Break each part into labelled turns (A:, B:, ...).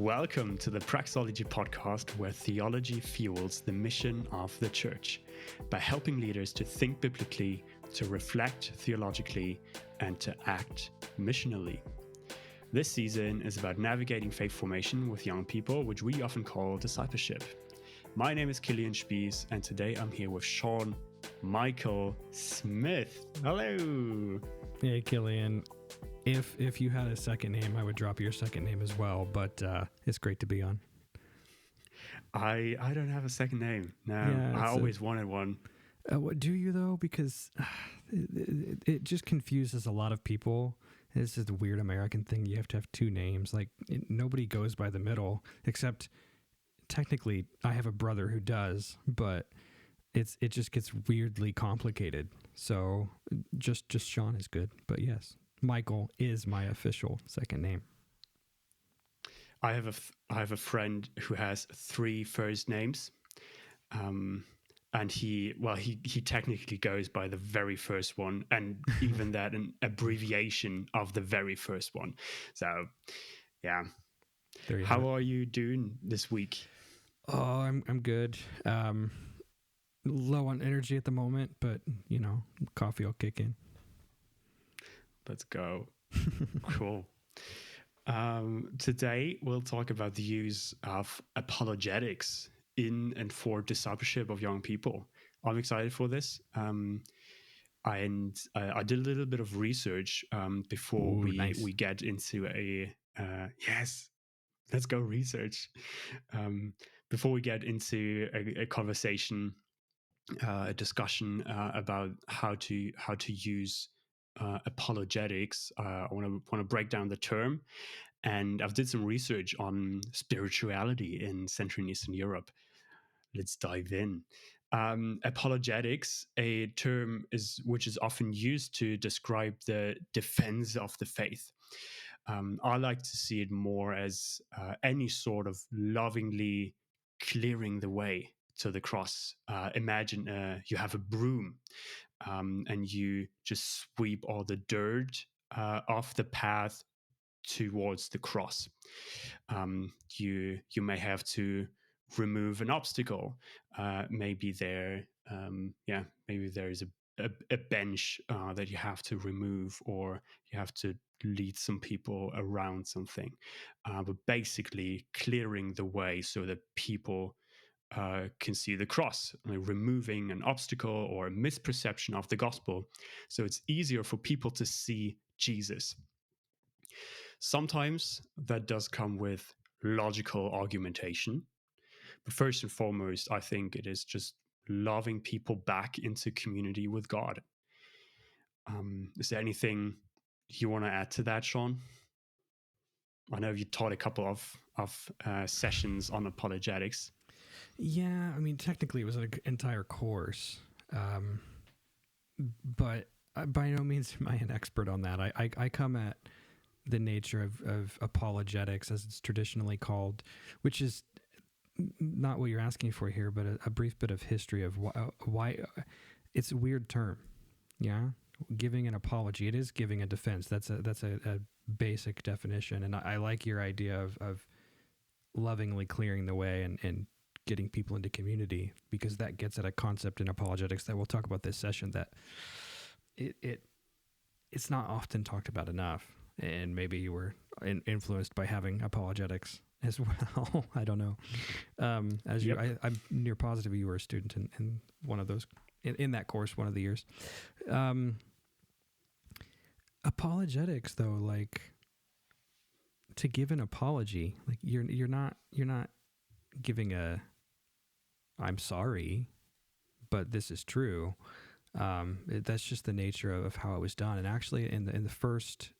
A: Welcome to the Praxology podcast, where theology fuels the mission of the church by helping leaders to think biblically, to reflect theologically, and to act missionally. This season is about navigating faith formation with young people, which we often call discipleship. My name is Killian Spies, and today I'm here with Sean Michael Smith. Hello.
B: Hey, Killian. If you had a second name, I would drop your second name as well, but it's great to be on.
A: I don't have a second name. No,
B: Yeah,
A: I always wanted one.
B: What do you, though? Because it just confuses a lot of people. This is the weird American thing. You have to have two names. Like, nobody goes by the middle, except technically I have a brother who does, but it just gets weirdly complicated. So just Sean is good, but yes. Michael is my official second name.
A: I have a friend who has three first names, and he technically goes by the very first one, and even that an abbreviation of the very first one. So, yeah. How are you doing this week?
B: Oh, I'm good. Low on energy at the moment, but coffee will kick in.
A: Let's go. Cool. Today, we'll talk about the use of apologetics in and for discipleship of young people. I'm excited for this. And I did a little bit of research before we get into yes, let's go research. Before we get into a conversation, a discussion about how to use apologetics. I want to break down the term, and I've did some research on spirituality in Central and Eastern Europe. Let's dive in. Apologetics, a term which is often used to describe the defense of the faith. I like to see it more as any sort of lovingly clearing the way to the cross. Imagine you have a broom. And you just sweep all the dirt off the path towards the cross. You may have to remove an obstacle. Maybe there is a bench that you have to remove, or you have to lead some people around something. But basically clearing the way so that people can see the cross, removing an obstacle or a misperception of the gospel, so it's easier for people to see Jesus. Sometimes that does come with logical argumentation, but first and foremost, I think it is just loving people back into community with God. Is there anything you want to add to that, Sean? I know you taught a couple of sessions on apologetics.
B: Yeah, I mean, technically it was an entire course, but by no means am I an expert on that. I come at the nature of apologetics, as it's traditionally called, which is not what you're asking for here, but a brief bit of history of why it's a weird term. Yeah, giving an apology, it is giving a defense. That's a basic definition, and I like your idea of lovingly clearing the way and getting people into community, because that gets at a concept in apologetics that we'll talk about this session, that it's not often talked about enough. And maybe you were influenced by having apologetics as well. I don't know. I'm near positive you were a student in one of those, in that course, one of the years. Apologetics, though, like, to give an apology, like you're not giving a I'm sorry, but this is true. That's just the nature of how it was done. And actually, in the first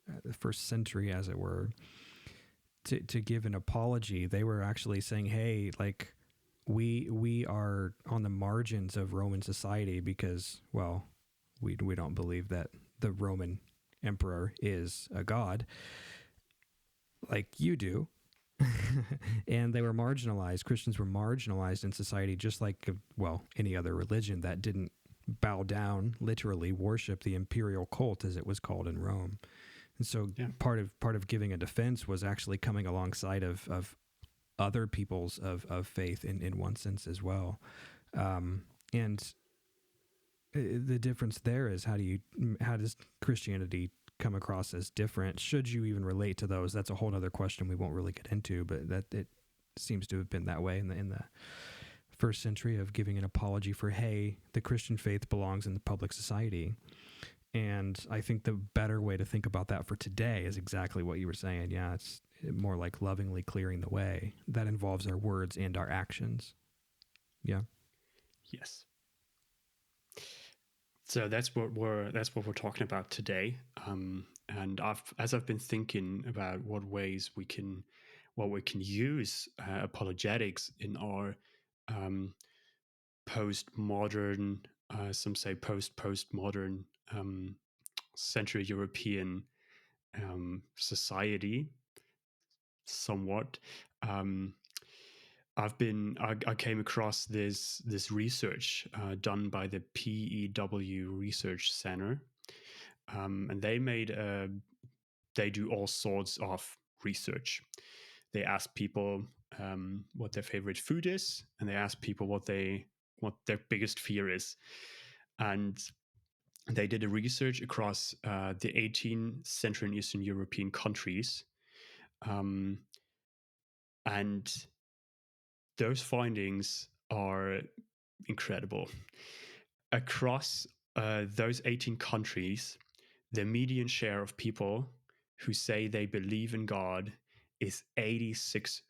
B: century, as it were, to give an apology, they were actually saying, "Hey, like we are on the margins of Roman society because, well, we don't believe that the Roman emperor is a god, like you do." And they were marginalized. Christians were marginalized in society, just like, well, any other religion that didn't bow down, literally worship the imperial cult, as it was called in Rome. And so part of giving a defense was actually coming alongside of other people's of faith in one sense as well. And the difference there is how does Christianity come across as different? Should you even relate to those? That's a whole other question we won't really get into, but that it seems to have been that way in the first century of giving an apology for, hey, the Christian faith belongs in the public society. And I think the better way to think about that for today is exactly what you were saying. Yeah, it's more like lovingly clearing the way. That involves our words and our actions. Yeah.
A: Yes. So that's what we're talking about today. And as I've been thinking about what we can use apologetics in our postmodern, some say postmodern Central European society, somewhat. I came across this research done by the PEW Research Center, and they do all sorts of research. They ask people what their favorite food is, and they ask people what their biggest fear is, and they did a research across the 18 Central and Eastern European countries, and those findings are incredible. Across those 18 countries, the median share of people who say they believe in God is 86%.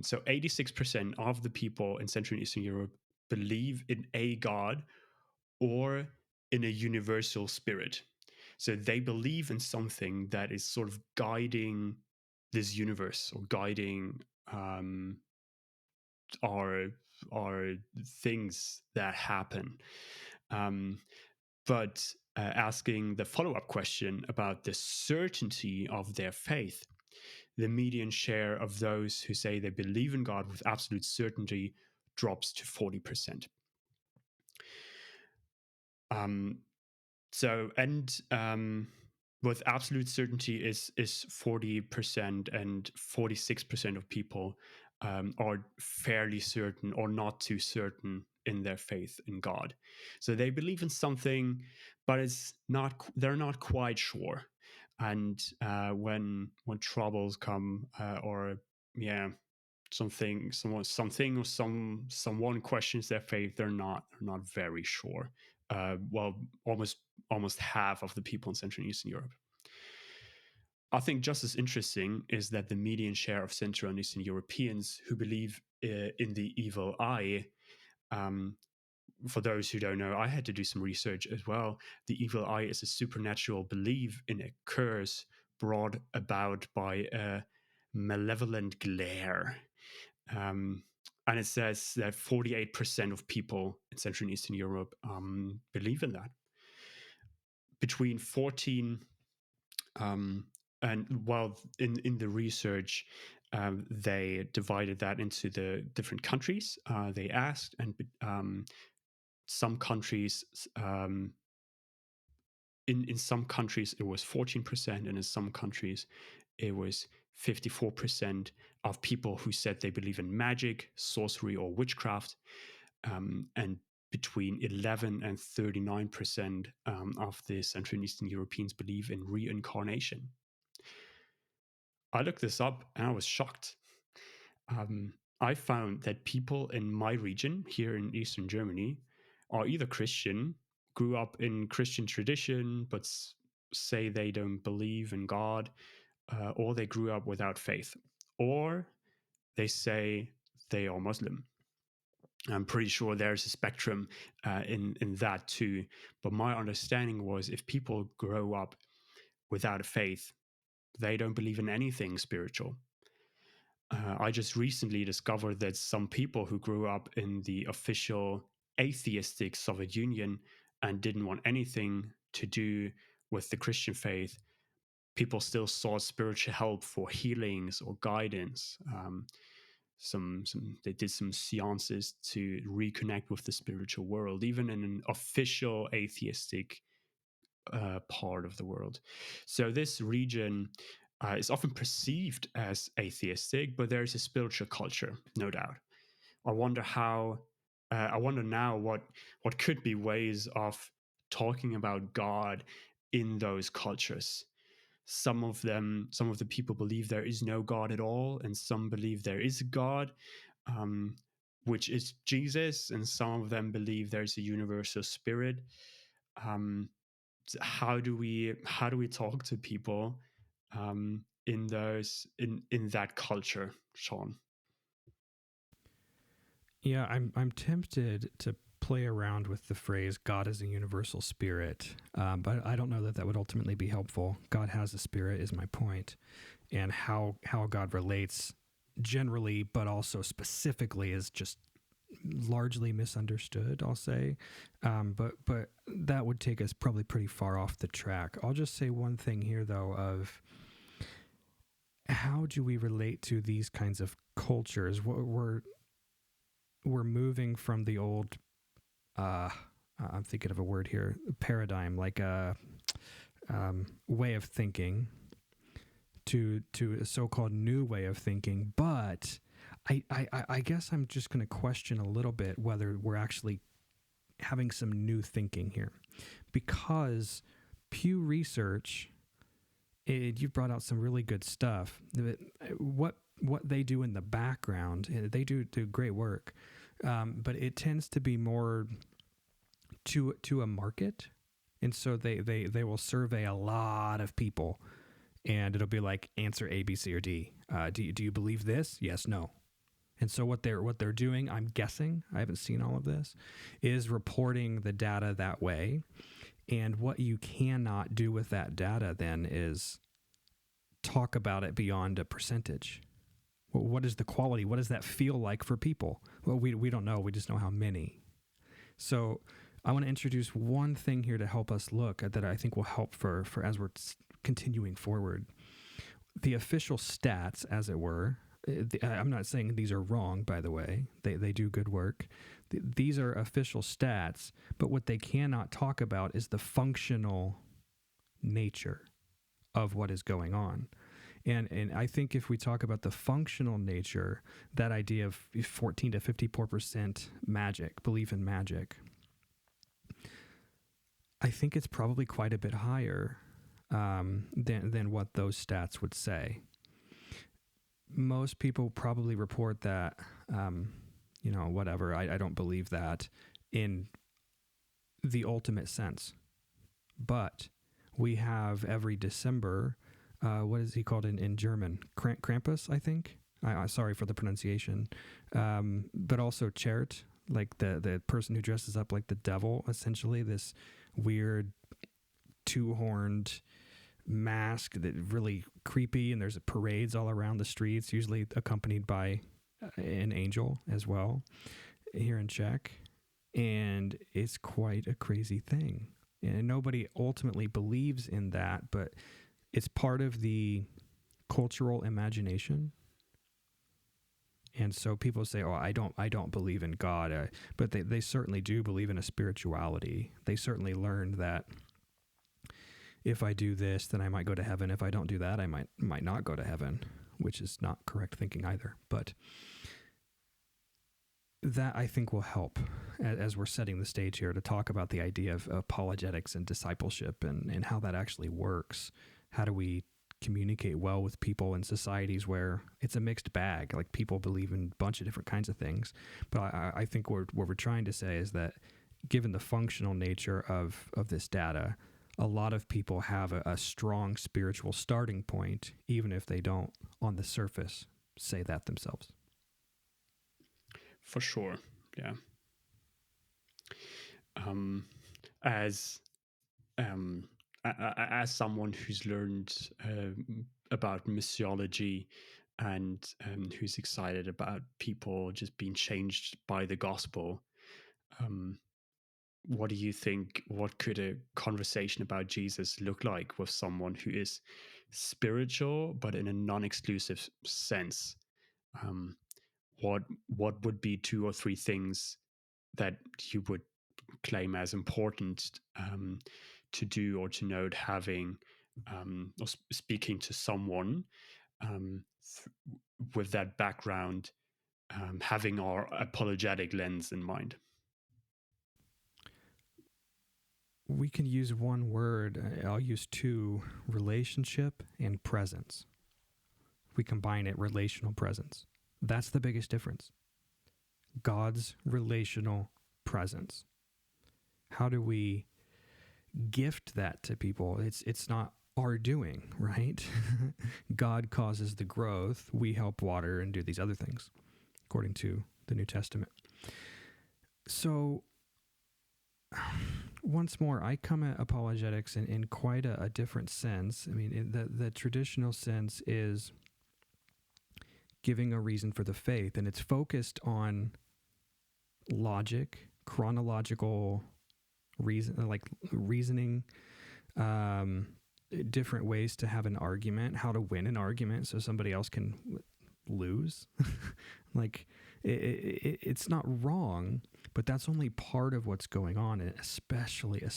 A: So 86% of the people in Central and Eastern Europe believe in a God or in a universal spirit. So they believe in something that is sort of guiding this universe or guiding our things that happen. But asking the follow-up question about the certainty of their faith, the median share of those who say they believe in God with absolute certainty drops to 40%. With absolute certainty is 40%, and 46% of people are fairly certain or not too certain in their faith in God. So they believe in something, but they're not quite sure. And when troubles come, or someone questions their faith, they're not very sure. Well, almost half of the people in Central and Eastern Europe. I think just as interesting is that the median share of Central and Eastern Europeans who believe in the evil eye, for those who don't know, I had to do some research as well. The evil eye is a supernatural belief in a curse brought about by a malevolent glare. And it says that 48% of people in Central and Eastern Europe believe in that. Between 14 and while in the research, they divided that into the different countries they asked, and some countries, in some countries it was 14%, and in some countries it was 54% of people who said they believe in magic, sorcery, or witchcraft, and between 11 and 39% of the Central and Eastern Europeans believe in reincarnation. I looked this up and I was shocked. I found that people in my region here in Eastern Germany are either Christian, grew up in Christian tradition, but say they don't believe in God, or they grew up without faith, or they say they are Muslim. I'm pretty sure there's a spectrum in that too. But my understanding was if people grow up without a faith, they don't believe in anything spiritual. I just recently discovered that some people who grew up in the official atheistic Soviet Union and didn't want anything to do with the Christian faith, people still sought spiritual help for healings or guidance. They did some seances to reconnect with the spiritual world, even in an official atheistic part of the world. So this region is often perceived as atheistic, but there is a spiritual culture, no doubt. I wonder how. I wonder now what could be ways of talking about God in those cultures. Some of the people believe there is no God at all, and some believe there is a God, um, which is Jesus, and some of them believe there's a universal spirit. Um, how do we talk to people in that culture, Sean?
B: Yeah, I'm tempted to play around with the phrase God is a universal spirit, but I don't know that that would ultimately be helpful. God has a spirit, is my point, and how God relates generally, but also specifically, is just largely misunderstood, I'll say. But that would take us probably pretty far off the track. I'll just say one thing here, though, of how do we relate to these kinds of cultures? We're moving from the old, I'm thinking of a word here, paradigm, like a way of thinking, to a so-called new way of thinking. But I guess I'm just going to question a little bit whether we're actually having some new thinking here, because Pew Research, you've brought out some really good stuff. What they do in the background, they do great work, but it tends to be more to a market, and so they will survey a lot of people, and it'll be like, answer A, B, C, or D. Do you believe this? Yes, no. And so what they're doing, I'm guessing, I haven't seen all of this, is reporting the data that way. And what you cannot do with that data then is talk about it beyond a percentage. Well, what is the quality? What does that feel like for people? Well, we don't know. We just know how many. So I want to introduce one thing here to help us look at that I think will help for as we're continuing forward. The official stats, as it were. I'm not saying these are wrong, by the way. They do good work. These are official stats, but what they cannot talk about is the functional nature of what is going on. And I think if we talk about the functional nature, that idea of 14 to 54% magic, belief in magic, I think it's probably quite a bit higher than what those stats would say. Most people probably report that, whatever, I don't believe that in the ultimate sense. But we have every December, what is he called in German? Krampus, I think. Sorry for the pronunciation. But also Chert, like the person who dresses up like the devil, essentially, this weird two-horned mask that really creepy, and there's parades all around the streets, usually accompanied by an angel as well, here in Czech. And it's quite a crazy thing. And nobody ultimately believes in that, but it's part of the cultural imagination. And so people say, "Oh, I don't believe in God," but they certainly do believe in a spirituality. They certainly learned that if I do this, then I might go to heaven. If I don't do that, I might not go to heaven, which is not correct thinking either. But that, I think, will help as we're setting the stage here to talk about the idea of apologetics and discipleship and how that actually works. How do we communicate well with people in societies where it's a mixed bag? Like, people believe in a bunch of different kinds of things. But I think what we're trying to say is that given the functional nature of this data, a lot of people have a strong spiritual starting point, even if they don't, on the surface, say that themselves.
A: For sure, yeah. As as someone who's learned about missiology and who's excited about people just being changed by the gospel, um, what do you think? What could a conversation about Jesus look like with someone who is spiritual but in a non-exclusive sense? Um, what would be two or three things that you would claim as important to do or to note having or speaking to someone with that background, having our apologetic lens in mind?
B: We can use one word. I'll use two: relationship and presence. We combine it, relational presence. That's the biggest difference. God's relational presence. How do we gift that to people? It's not our doing, right? God causes the growth. We help water and do these other things, according to the New Testament. So, once more, I come at apologetics in quite a different sense. I mean, the traditional sense is giving a reason for the faith, and it's focused on logic, chronological reasoning, different ways to have an argument, how to win an argument so somebody else can lose. It's not wrong, but that's only part of what's going on, and especially, I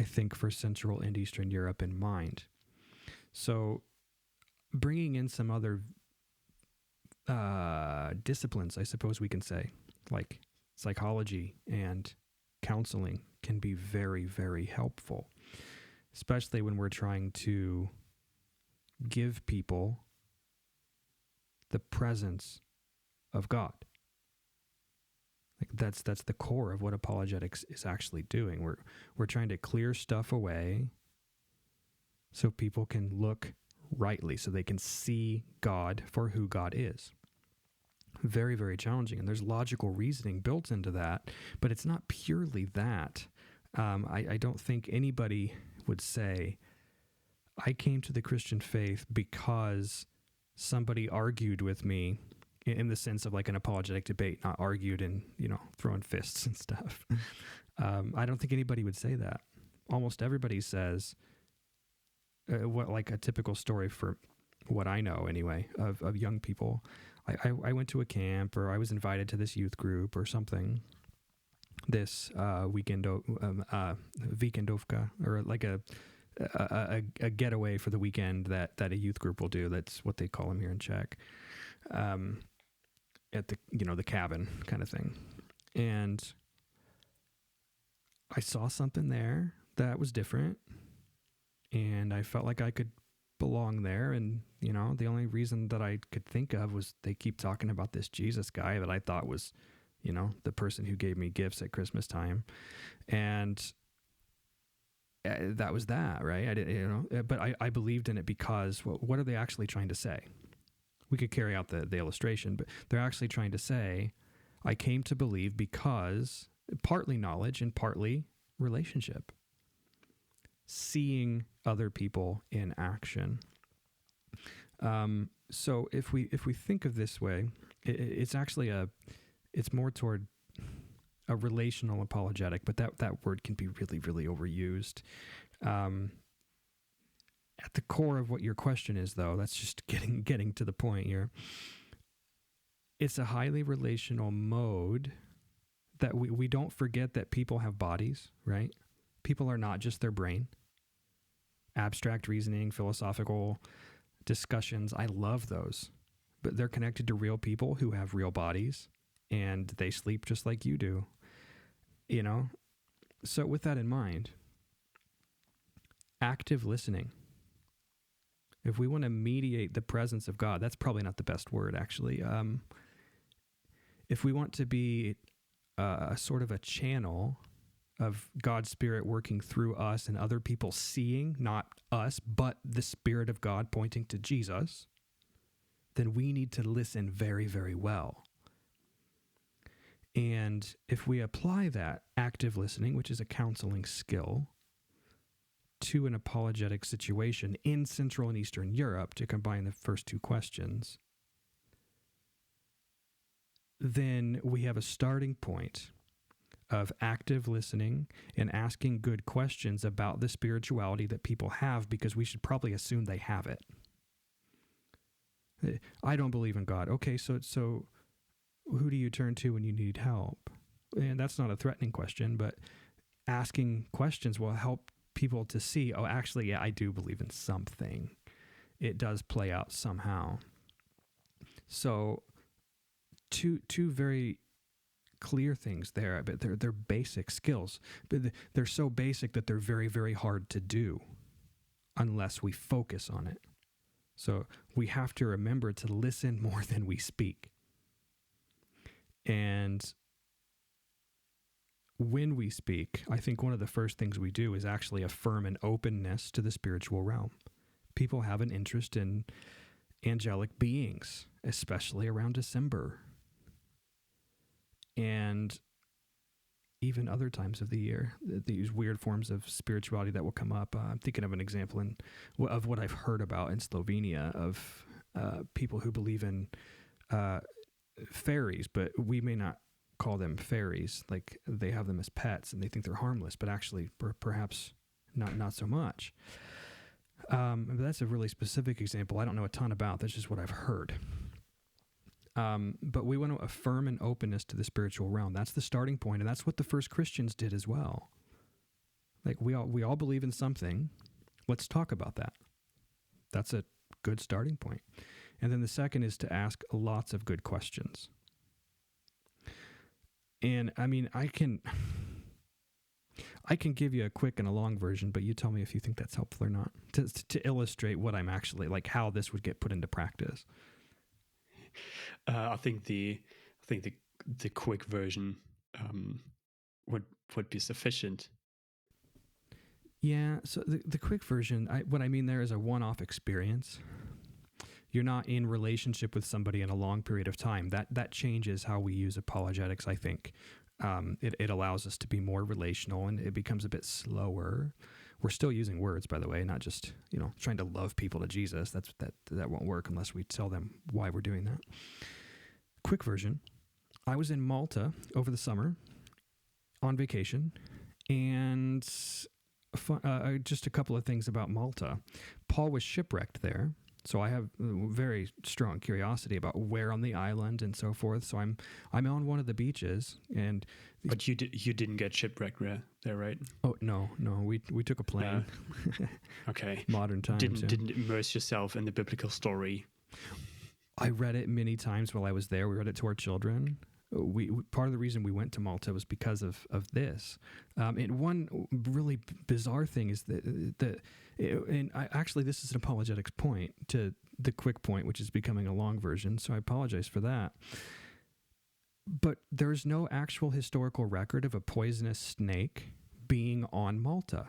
B: think, for Central and Eastern Europe in mind. So bringing in some other disciplines, I suppose we can say, like psychology and counseling, can be very, very helpful, especially when we're trying to give people the presence of God. Like that's the core of what apologetics is actually doing. We're trying to clear stuff away so people can look rightly, so they can see God for who God is. Very, very challenging, and there's logical reasoning built into that, but it's not purely that. I don't think anybody would say, I came to the Christian faith because somebody argued with me, in the sense of like an apologetic debate, not argued and, throwing fists and stuff. I don't think anybody would say that. Almost everybody says, what like a typical story for what I know anyway of young people. I went to a camp, or I was invited to this youth group or something, this weekendovka, or like a getaway for the weekend that a youth group will do. That's what they call them here in Czech, at the the cabin kind of thing. And I saw something there that was different, and I felt like I could belong there. And the only reason that I could think of was they keep talking about this Jesus guy that I thought was the person who gave me gifts at Christmas time, and that was that, right? I didn't, but I believed in it because what are they actually trying to say? We could carry out the illustration, but they're actually trying to say, I came to believe because partly knowledge and partly relationship, seeing other people in action. So if we think of this way, it's actually it's more toward a relational apologetic, but that word can be really, really overused. At the core of what your question is, though, that's just getting to the point here. It's a highly relational mode that we don't forget that people have bodies, right? People are not just their brain. Abstract reasoning, philosophical discussions, I love those. But they're connected to real people who have real bodies, and they sleep just like you do. So with that in mind, active listening. If we want to mediate the presence of God, that's probably not the best word, actually. If we want to be a sort of a channel of God's Spirit working through us and other people seeing, not us, but the Spirit of God pointing to Jesus, then we need to listen very, very well. And if we apply that active listening, which is a counseling skill, to an apologetic situation in Central and Eastern Europe, to combine the first two questions, then we have a starting point of active listening and asking good questions about the spirituality that people have, because we should probably assume they have it. I don't believe in God. Okay, so who do you turn to when you need help? And that's not a threatening question, but asking questions will help people to see, oh, actually, yeah, I do believe in something. It does play out somehow. So two very clear things there, but they're basic skills. But they're so basic that they're very, very hard to do unless we focus on it. So we have to remember to listen more than we speak. And when we speak, I think one of the first things we do is actually affirm an openness to the spiritual realm. People have an interest in angelic beings, especially around December. And even other times of the year, these weird forms of spirituality that will come up. I'm thinking of an example of what I've heard about in Slovenia of people who believe in fairies, but we may not call them fairies. Like they have them as pets and they think they're harmless, but actually perhaps not so much. But that's a really specific example. I don't know a ton about. That's just what I've heard. But we want to affirm an openness to the spiritual realm. That's the starting point, and that's what the first Christians did as well. Like we all believe in something. Let's talk about that. That's a good starting point. And then the second is to ask lots of good questions. And I mean, I can give you a quick and a long version, but you tell me if you think that's helpful or not to illustrate what I'm actually like, how this would get put into practice.
A: I think the quick version would be sufficient.
B: Yeah. So the quick version, what I mean there is a one-off experience. You're not in relationship with somebody in a long period of time. That changes how we use apologetics, I think. It allows us to be more relational, and it becomes a bit slower. We're still using words, by the way, not just trying to love people to Jesus. That won't work unless we tell them why we're doing that. Quick version: I was in Malta over the summer on vacation, and just a couple of things about Malta. Paul was shipwrecked there. So I have very strong curiosity about where on the island and so forth. So I'm on one of the beaches, and
A: but you didn't get shipwrecked there, right?
B: Oh no, we took a plane.
A: Okay,
B: modern times.
A: Didn't immerse yourself in the biblical story.
B: I read it many times while I was there. We read it to our children. We part of the reason we went to Malta was because of this. And one really bizarre thing is actually this is an apologetics point to the quick point, which is becoming a long version. So I apologize for that. But there's no actual historical record of a poisonous snake being on Malta.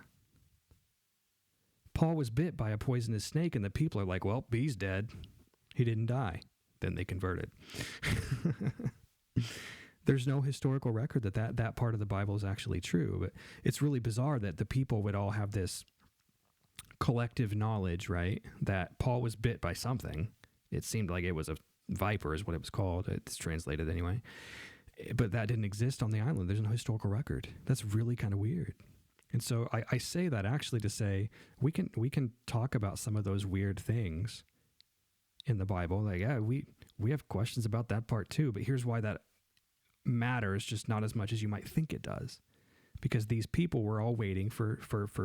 B: Paul was bit by a poisonous snake, and the people are like, well, he's dead. He didn't die. Then they converted. There's no historical record that part of the Bible is actually true. But it's really bizarre that the people would all have this collective knowledge, right? That Paul was bit by something. It seemed like it was a viper is what it was called. It's translated anyway. But that didn't exist on the island. There's no historical record. That's really kind of weird. And so I say that actually to say we can talk about some of those weird things in the Bible. Like, yeah, we have questions about that part too, but here's why that matters, just not as much as you might think it does. Because these people were all waiting for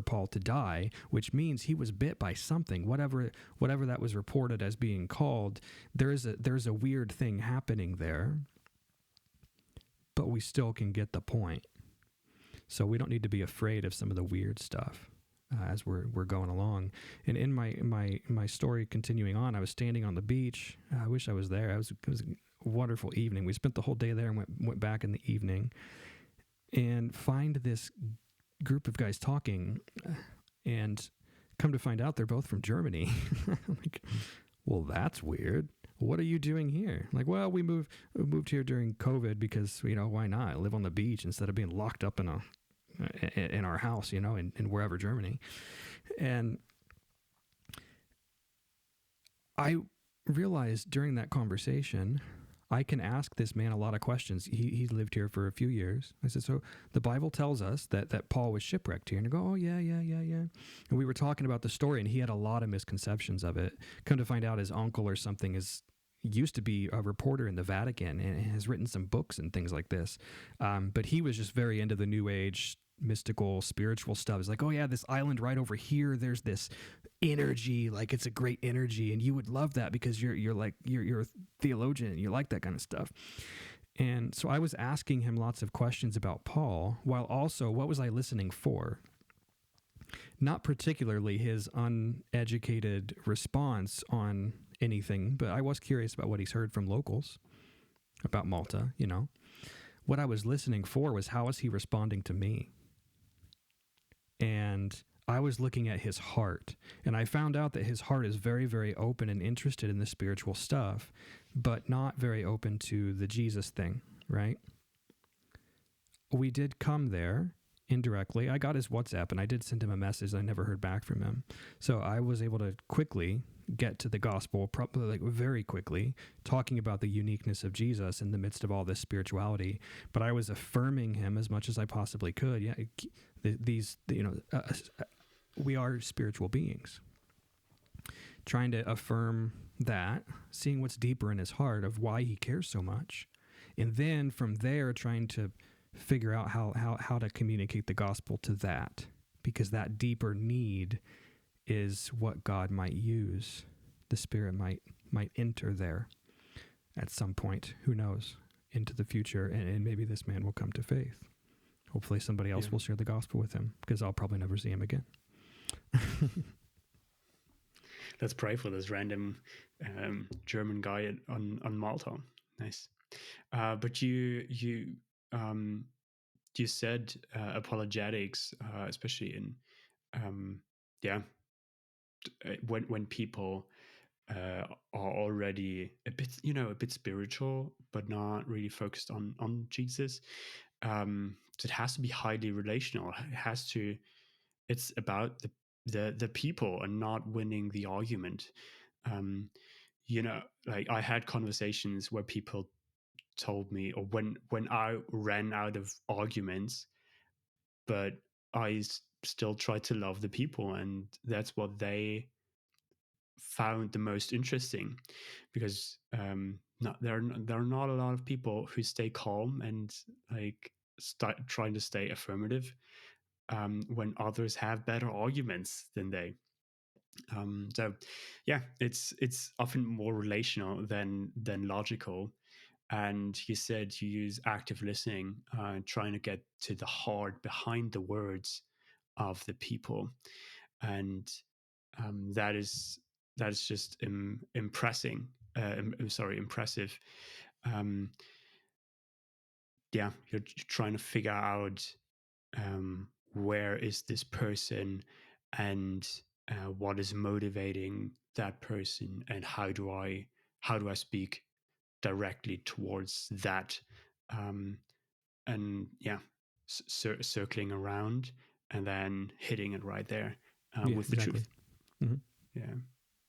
B: Paul to die, which means he was bit by something, whatever that was reported as being called. There's a weird thing happening there, but we still can get the point. So we don't need to be afraid of some of the weird stuff as we're going along. And in my story continuing on, I was standing on the beach. I wish I was there. It was a wonderful evening. We spent the whole day there and went back in the evening. And find this group of guys talking, and come to find out they're both from Germany. Like, well, that's weird. What are you doing here? Like, well, we moved here during COVID because why not live on the beach instead of being locked up in our house, in wherever Germany. And I realized during that conversation, I can ask this man a lot of questions. He lived here for a few years. I said, so the Bible tells us that Paul was shipwrecked here. And I go, oh, yeah. And we were talking about the story, and he had a lot of misconceptions of it. Come to find out his uncle or something used to be a reporter in the Vatican and has written some books and things like this. But he was just very into the New Age mystical, spiritual stuff. It's like, oh yeah, this island right over here, there's this energy, like it's a great energy, and you would love that because you're a theologian, you like that kind of stuff. And so I was asking him lots of questions about Paul, while also, what was I listening for? Not particularly his uneducated response on anything, but I was curious about what he's heard from locals about Malta, you know. What I was listening for was, how is he responding to me? And I was looking at his heart, and I found out that his heart is very, very open and interested in the spiritual stuff, but not very open to the Jesus thing, right? We did come there indirectly. I got his WhatsApp, and I did send him a message. I never heard back from him. So I was able to quickly get to the gospel, probably like very quickly, talking about the uniqueness of Jesus in the midst of all this spirituality. But I was affirming him as much as I possibly could. Yeah, we are spiritual beings. Trying to affirm that, seeing what's deeper in his heart of why he cares so much. And then from there, trying to figure out how to communicate the gospel to that, because that deeper need is what God might use. The Spirit might enter there at some point, who knows, into the future, and maybe this man will come to faith. Hopefully somebody else will share the gospel with him, because I'll probably never see him again.
A: Let's pray for this random German guy on Malta. Nice. But you said apologetics, especially in when people are already a bit spiritual, but not really focused on Jesus. So it has to be highly relational. It's about the people and not winning the argument. Like I had conversations where people told me, or when I ran out of arguments, but I still tried to love the people, and that's what they found the most interesting, because there are not a lot of people who stay calm and like start trying to stay affirmative when others have better arguments than they. So yeah, it's often more relational than logical. And you said you use active listening, trying to get to the heart behind the words of the people, and that is just impressive. Um, yeah, you're trying to figure out where is this person, and what is motivating that person, and how do I speak directly towards that, and yeah, circling around and then hitting it right there with the
B: exactly.
A: truth.
B: Mm-hmm.
A: Yeah,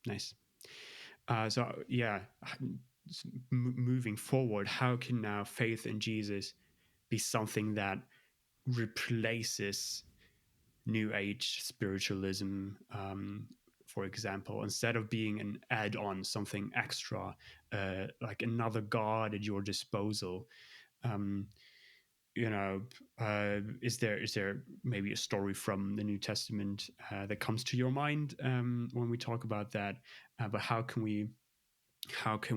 A: nice. So yeah, moving forward, how can now faith in Jesus be something that replaces New Age spiritualism, for example, instead of being an add-on, something extra, like another god at your disposal? Um, is there maybe a story from the New Testament that comes to your mind when we talk about that? But how can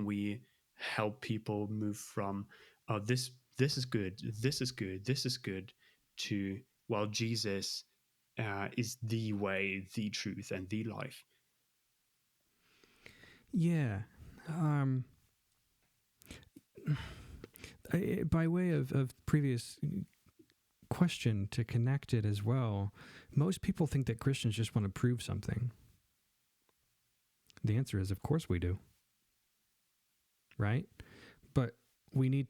A: we help people move from this is good, this is good, this is good, to, well, Jesus is the way, the truth, and the life?
B: Yeah. By way of previous question to connect it as well, most people think that Christians just want to prove something. The answer is, of course we do. Right? But we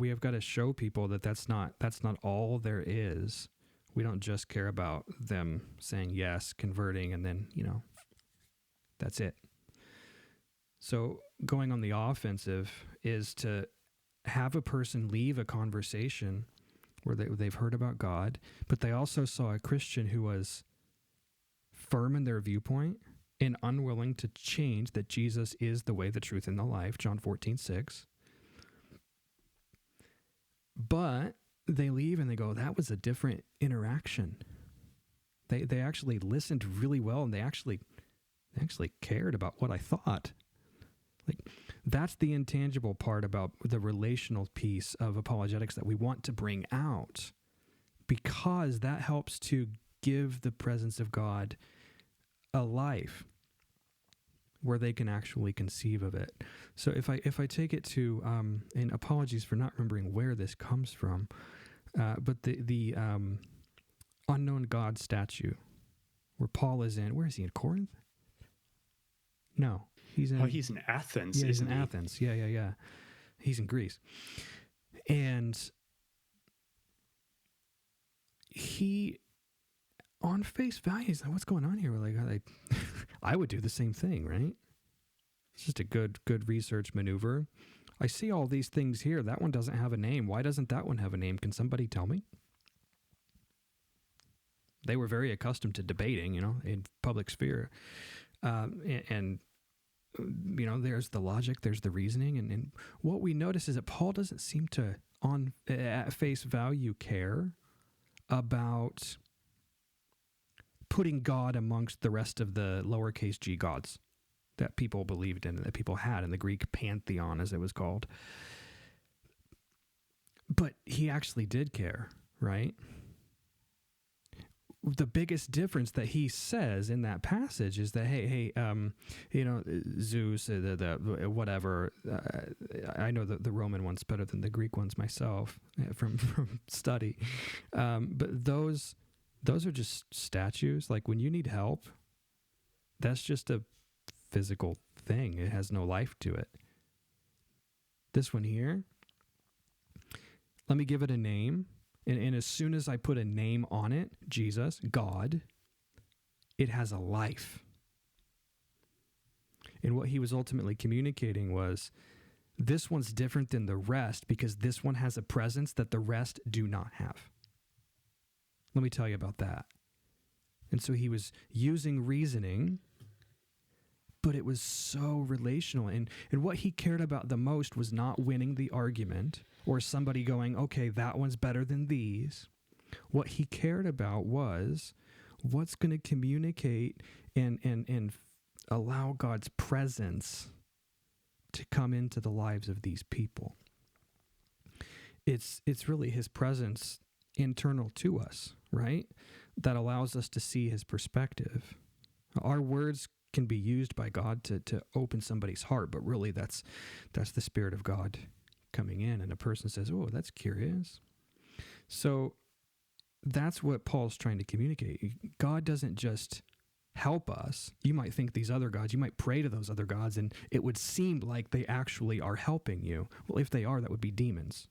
B: have got to show people that that's not all there is. We don't just care about them saying yes, converting, and then, that's it. So going on the offensive is to have a person leave a conversation where they've heard about God, but they also saw a Christian who was firm in their viewpoint and unwilling to change that Jesus is the way, the truth, and the life, John 14:6. But they leave and they go, that was a different interaction. They actually listened really well, and they actually cared about what I thought. Like, that's the intangible part about the relational piece of apologetics that we want to bring out, because that helps to give the presence of God a life where they can actually conceive of it. So if I take it to, and apologies for not remembering where this comes from, but the unknown God statue, where Paul is in, where is he, in Corinth? No, he's in.
A: Oh, he's in Athens.
B: Yeah, he's in
A: isn't he?
B: Athens. Yeah. He's in Greece, and he, on face value, he's like, "What's going on here?" We're like, I would do the same thing, right? It's just a good research maneuver. I see all these things here. That one doesn't have a name. Why doesn't that one have a name? Can somebody tell me? They were very accustomed to debating, in public sphere. And there's the logic, there's the reasoning. And what we notice is that Paul doesn't seem to, at face value, care about putting God amongst the rest of the lowercase g gods that people believed in, that people had in the Greek pantheon, as it was called. But he actually did care, right? The biggest difference that he says in that passage is that, hey, Zeus, the whatever. I know the Roman one's better than the Greek ones myself from study, but those are just statues. Like, when you need help, that's just a physical thing. It has no life to it. This one here, let me give it a name. And as soon as I put a name on it, Jesus, God, it has a life. And what he was ultimately communicating was, this one's different than the rest because this one has a presence that the rest do not have. Let me tell you about that. And so he was using reasoning, but it was so relational. And what he cared about the most was not winning the argument or somebody going, okay, that one's better than these. What he cared about was what's going to communicate and allow God's presence to come into the lives of these people. It's really his presence internal to us, right? That allows us to see his perspective. Our words can be used by God to open somebody's heart, but really that's the Spirit of God coming in, and a person says, oh, that's curious. So that's what Paul's trying to communicate. God doesn't just help us. You might think these other gods, you might pray to those other gods, and it would seem like they actually are helping you. Well, if they are, that would be demons.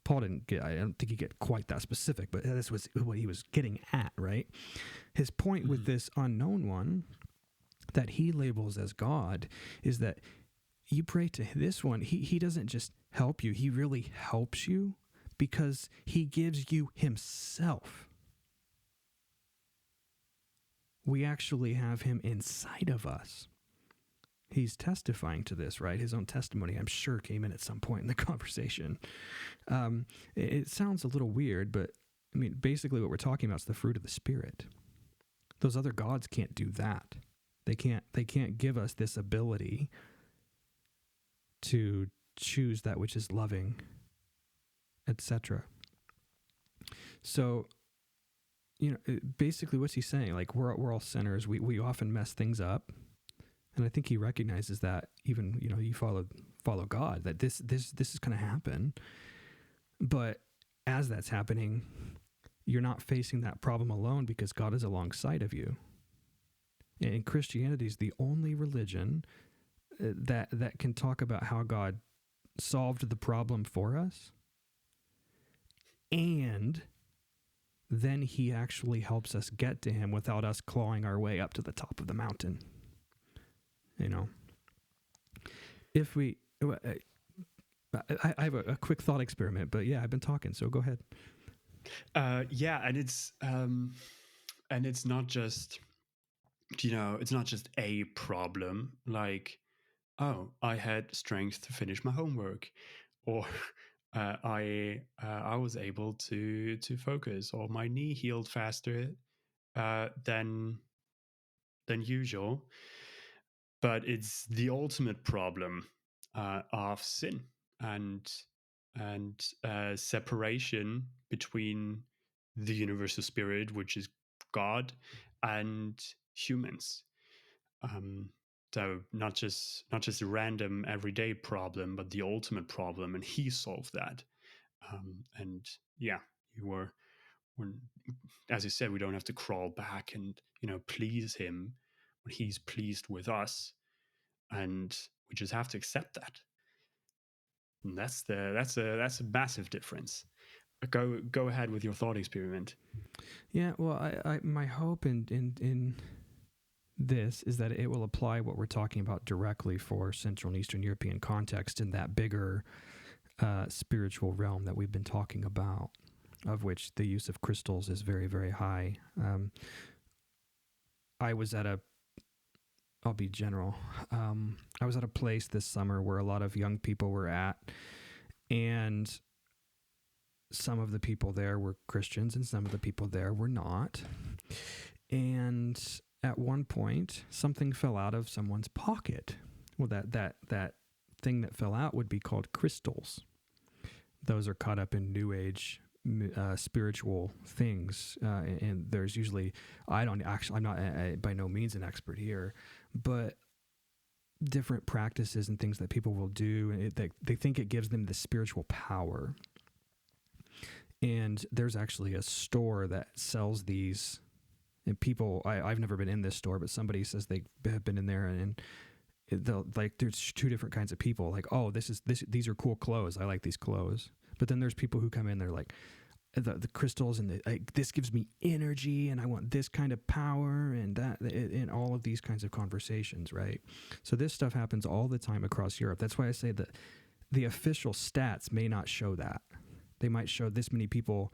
B: Paul I don't think he get quite that specific, but this was what he was getting at, right? His point with this unknown one that he labels as God is that you pray to this one, he doesn't just help you, he really helps you because he gives you himself. We actually have him inside of us. He's testifying to this, right? His own testimony, I'm sure, came in at some point in the conversation. It sounds a little weird, but I mean, basically what we're talking about is the fruit of the Spirit. Those other gods can't do that. They can't give us this ability to choose that which is loving, etc. So, basically what's he saying? Like, we're all sinners. We often mess things up. And I think he recognizes that even, you follow God, that this is going to happen. But as that's happening, you're not facing that problem alone because God is alongside of you. And Christianity is the only religion that can talk about how God solved the problem for us. And then he actually helps us get to him without us clawing our way up to the top of the mountain. If we, I have a quick thought experiment, but yeah, I've been talking, so go ahead.
A: Yeah, and it's not just, it's not just a problem. Like, oh, I had strength to finish my homework, or I was able to focus, or my knee healed faster than usual. But it's the ultimate problem of sin and separation between the universal spirit, which is God, and humans. Um, so not just a random everyday problem, but the ultimate problem, and he solved that. And yeah, you were when, as you said, we don't have to crawl back and please him when he's pleased with us, and we just have to accept that. And that's a massive difference. Go ahead with your thought experiment.
B: Yeah, well, I my hope in this is that it will apply what we're talking about directly for Central and Eastern European context in that bigger spiritual realm that we've been talking about, of which the use of crystals is very, very high. I'll be general. I was at a place this summer where a lot of young people were at, and some of the people there were Christians and some of the people there were not. And at one point, something fell out of someone's pocket. Well, that thing that fell out would be called crystals. Those are caught up in New Age spiritual things, and there's usually I'm not by no means an expert here, but different practices and things that people will do, and they think it gives them the spiritual power. And there's actually a store that sells these. And people, I've never been in this store, but somebody says they have been in there, and they'll, like, there's two different kinds of people. Like, oh, these are cool clothes. I like these clothes. But then there's people who come in, they're like, the crystals and this gives me energy, and I want this kind of power, and that, and all of these kinds of conversations, right? So this stuff happens all the time across Europe. That's why I say that the official stats may not show that. They might show this many people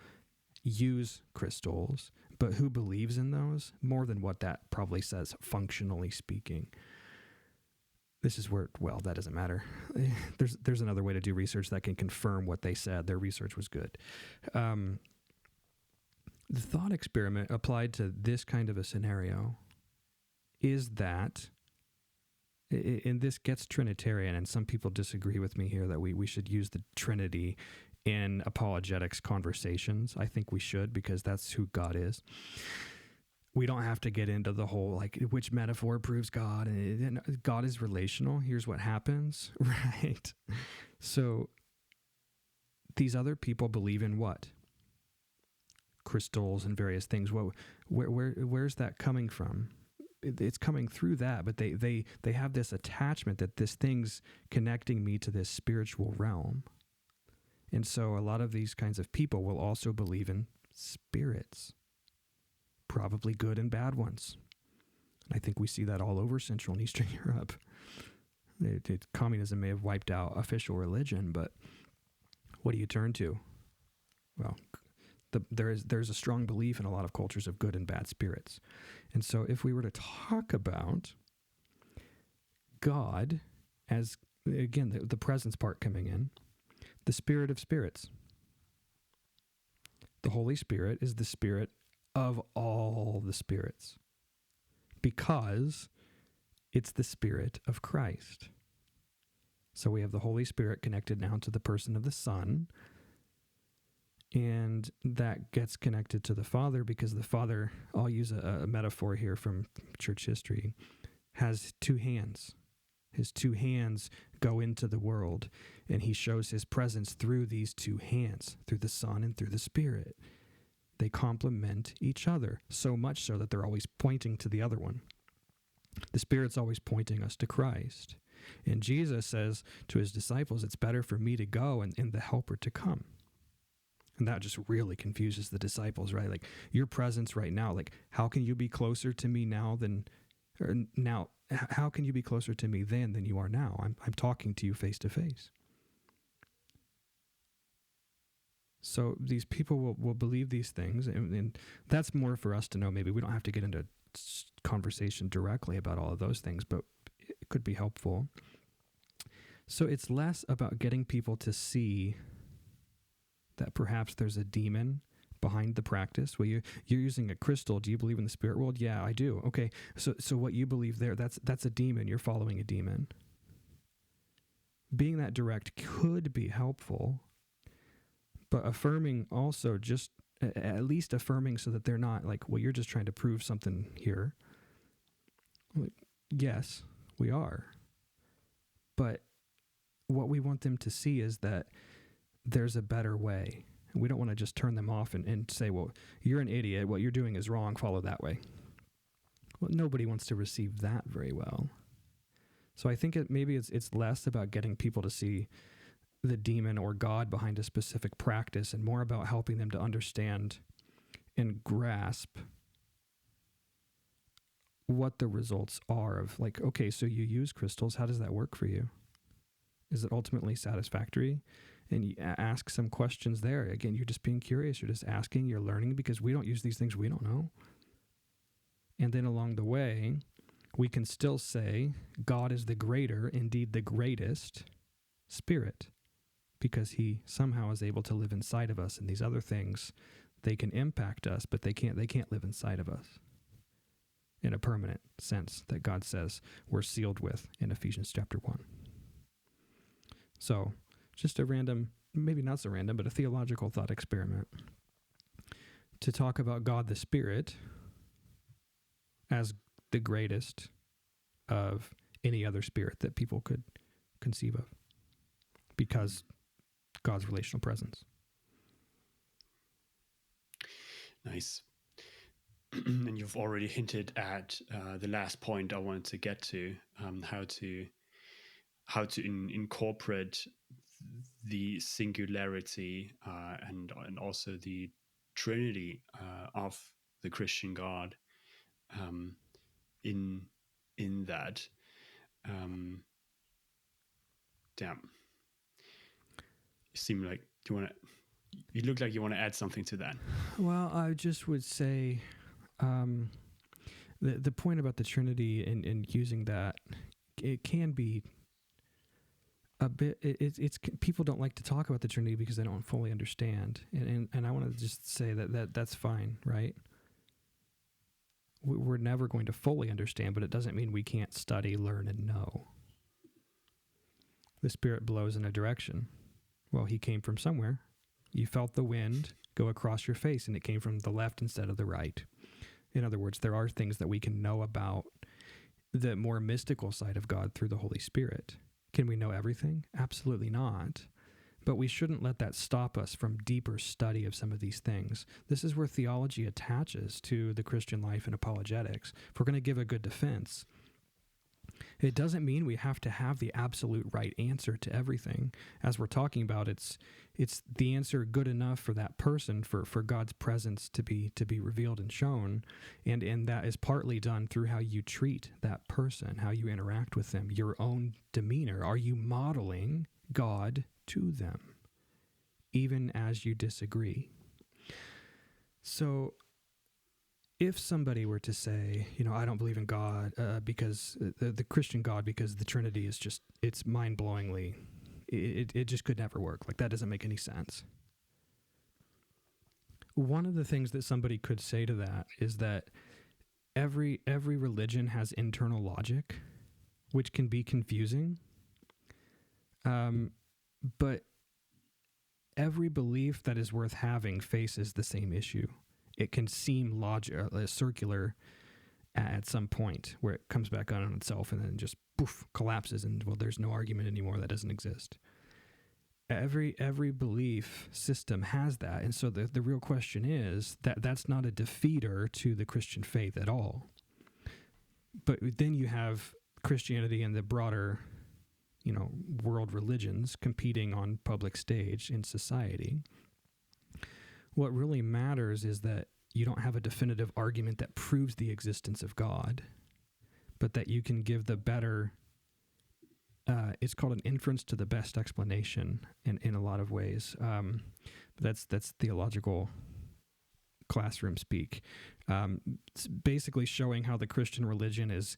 B: use crystals, but who believes in those more than what that probably says, functionally speaking. This is where, well, that doesn't matter. There's another way to do research that can confirm what they said. Their research was good. The thought experiment applied to this kind of a scenario is that, and this gets Trinitarian, and some people disagree with me here that we should use the Trinity in apologetics conversations. I think we should, because that's who God is. We don't have to get into the whole, like, which metaphor proves God, and God is relational. Here's what happens, right? So these other people believe in what? Crystals and various things. Where's that coming from? It's coming through that, but they have this attachment that this thing's connecting me to this spiritual realm. And so a lot of these kinds of people will also believe in spirits, probably good and bad ones. I think we see that all over Central and Eastern Europe. Communism may have wiped out official religion, but what do you turn to? Well, there's a strong belief in a lot of cultures of good and bad spirits. And so if we were to talk about God as, again, the presence part coming in, the spirit of spirits. The Holy Spirit is the spirit of all the spirits, because it's the Spirit of Christ. So we have the Holy Spirit connected now to the person of the Son, and that gets connected to the Father, because the Father, I'll use a metaphor here from church history, has two hands. His two hands go into the world, and he shows his presence through these two hands, through the Son and through the Spirit. They complement each other, so much so that they're always pointing to the other one. The Spirit's always pointing us to Christ. And Jesus says to his disciples, it's better for me to go and the Helper to come. And that just really confuses the disciples, right? Like, your presence right now, like, how can you be closer to me now than, or now, how can you be closer to me then than you are now? I'm talking to you face to face. So these people will believe these things, and that's more for us to know. Maybe we don't have to get into conversation directly about all of those things, but it could be helpful. So it's less about getting people to see that perhaps there's a demon behind the practice. Well, you're using a crystal. Do you believe in the spirit world? Yeah, I do. Okay, so what you believe there, that's a demon. You're following a demon. Being that direct could be helpful, but affirming also, just at least affirming so that they're not like, well, you're just trying to prove something here. Like, yes, we are. But what we want them to see is that there's a better way. We don't want to just turn them off and say, well, you're an idiot. What you're doing is wrong. Follow that way. Well, nobody wants to receive that very well. So I think maybe it's less about getting people to see the demon or God behind a specific practice and more about helping them to understand and grasp what the results are of, like, okay, so you use crystals. How does that work for you? Is it ultimately satisfactory? And you ask some questions there. Again, you're just being curious. You're just asking. You're learning, because we don't use these things we don't know. And then along the way, we can still say God is the greater, indeed the greatest spirit, because he somehow is able to live inside of us. And these other things, they can impact us, but they can't live inside of us in a permanent sense that God says we're sealed with in Ephesians chapter 1. So just a random, maybe not so random, but a theological thought experiment to talk about God the Spirit as the greatest of any other spirit that people could conceive of, because God's relational presence.
A: Nice. And you've already hinted at the last point I wanted to get to, how to incorporate the singularity and also the Trinity of the Christian God in that. Damn, you seem like you look like you want to add something to that.
B: Well, I just would say the point about the Trinity and using that, it can be a bit, it's people don't like to talk about the Trinity because they don't fully understand. And I want to just say that's fine, right? We're never going to fully understand, but it doesn't mean we can't study, learn, and know. The Spirit blows in a direction. Well, he came from somewhere. You felt the wind go across your face, and it came from the left instead of the right. In other words, there are things that we can know about the more mystical side of God through the Holy Spirit. Can we know everything? Absolutely not. But we shouldn't let that stop us from deeper study of some of these things. This is where theology attaches to the Christian life and apologetics. If we're going to give a good defense, it doesn't mean we have to have the absolute right answer to everything. As we're talking about, it's the answer good enough for that person, for God's presence to be revealed and shown, and that is partly done through how you treat that person, how you interact with them, your own demeanor. Are you modeling God to them, even as you disagree? So if somebody were to say, I don't believe in God because the Christian God, because the Trinity is just, it's mind-blowingly, it just could never work. Like, that doesn't make any sense. One of the things that somebody could say to that is that every religion has internal logic, which can be confusing. But every belief that is worth having faces the same issue. It can seem circular at some point where it comes back on itself and then just poof, collapses, and well, there's no argument anymore. That doesn't exist. Every belief system has that, and so the real question is that's not a defeater to the Christian faith at all. But then you have Christianity and the broader, world religions competing on public stage in society. What really matters is that you don't have a definitive argument that proves the existence of God, but that you can give the better, it's called an inference to the best explanation in a lot of ways. That's theological classroom speak. It's basically showing how the Christian religion is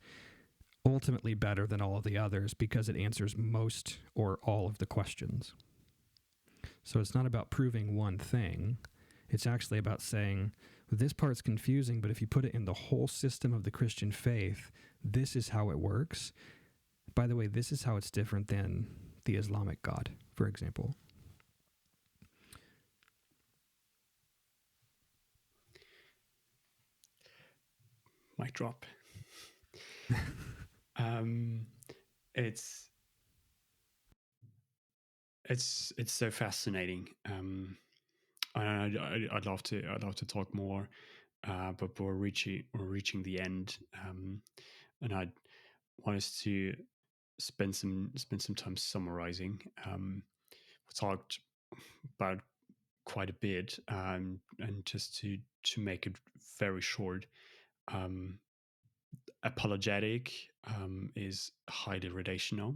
B: ultimately better than all of the others because it answers most or all of the questions. So it's not about proving one thing. It's actually about saying, this part's confusing, but if you put it in the whole system of the Christian faith, this is how it works. By the way, this is how it's different than the Islamic God, for example.
A: Mic drop. It's so fascinating. I'd love to talk more, but we're reaching the end, and I want us to spend some time summarizing. We talked about quite a bit, and just to make it very short, apologetic is highly relational,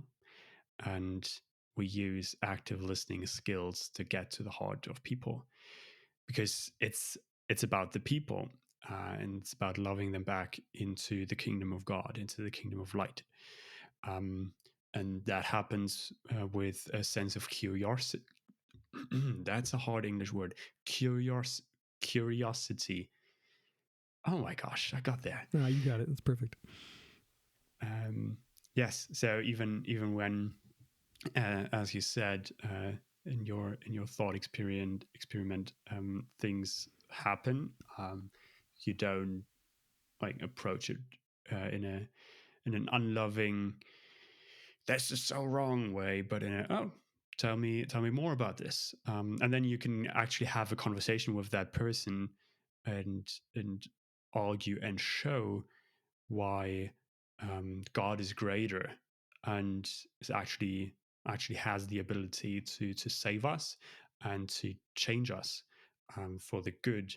A: and we use active listening skills to get to the heart of people, because it's about the people, and it's about loving them back into the kingdom of God, into the kingdom of light. And that happens with a sense of curiosity. That's a hard English word. Curiosity. Oh my gosh, I got there.
B: No, you got it. It's perfect.
A: Yes. So even when, as you said, in your thought experiment, things happen. You don't like approach it in an unloving, that's just so wrong way, but in a, tell me more about this, and then you can actually have a conversation with that person, and argue and show why God is greater, and is actually has the ability to save us and to change us for the good.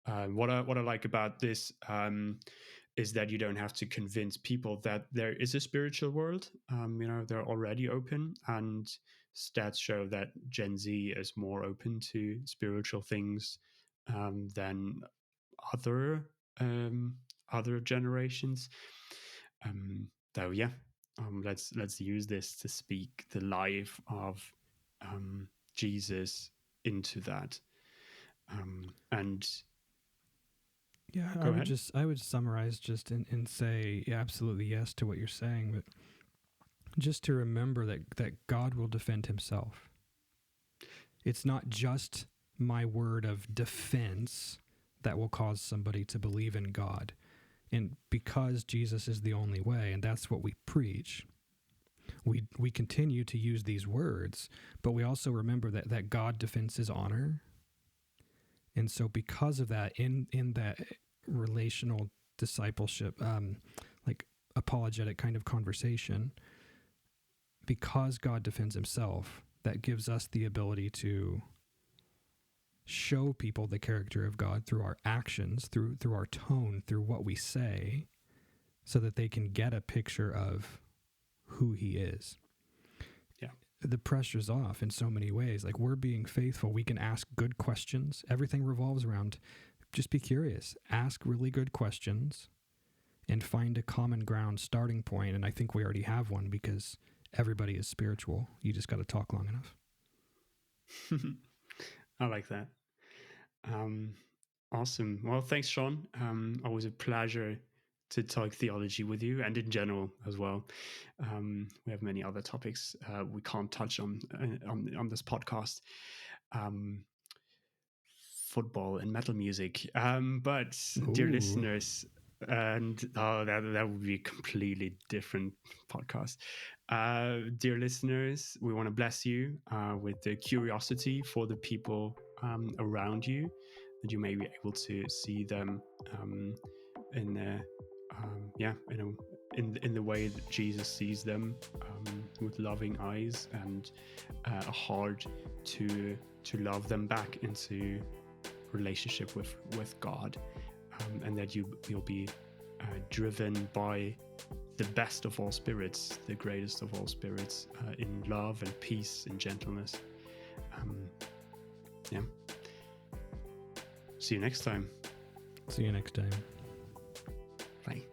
A: What I like about this is that you don't have to convince people that there is a spiritual world. They're already open, and stats show that Gen Z is more open to spiritual things than other generations. So yeah, let's use this to speak the life of Jesus into that. And
B: yeah,
A: go ahead.
B: I would summarize just and say absolutely yes to what you're saying, but just to remember that God will defend himself. It's not just my word of defense that will cause somebody to believe in God. And because Jesus is the only way, and that's what we preach, we continue to use these words, but we also remember that God defends his honor. And so because of that, in that relational discipleship, like apologetic kind of conversation, because God defends himself, that gives us the ability to show people the character of God through our actions, through our tone, through what we say, so that they can get a picture of who he is.
A: Yeah.
B: The pressure's off in so many ways. Like, we're being faithful. We can ask good questions. Everything revolves around just be curious, ask really good questions, and find a common ground starting point. And I think we already have one, because everybody is spiritual. You just got to talk long enough.
A: I like that. Awesome. Well, thanks, Sean. Always a pleasure to talk theology with you, and in general as well. We have many other topics we can't touch on this podcast. Football and metal music. But dear
B: Ooh.
A: listeners, and that would be a completely different podcast. Dear listeners, we want to bless you with the curiosity for the people around you, that you may be able to see them in the way that Jesus sees them, with loving eyes and a heart to love them back into relationship with God, and that you'll be driven by the best of all spirits, the greatest of all spirits, in love and peace and gentleness. Yeah. See you next time.
B: See you next time.
A: Bye.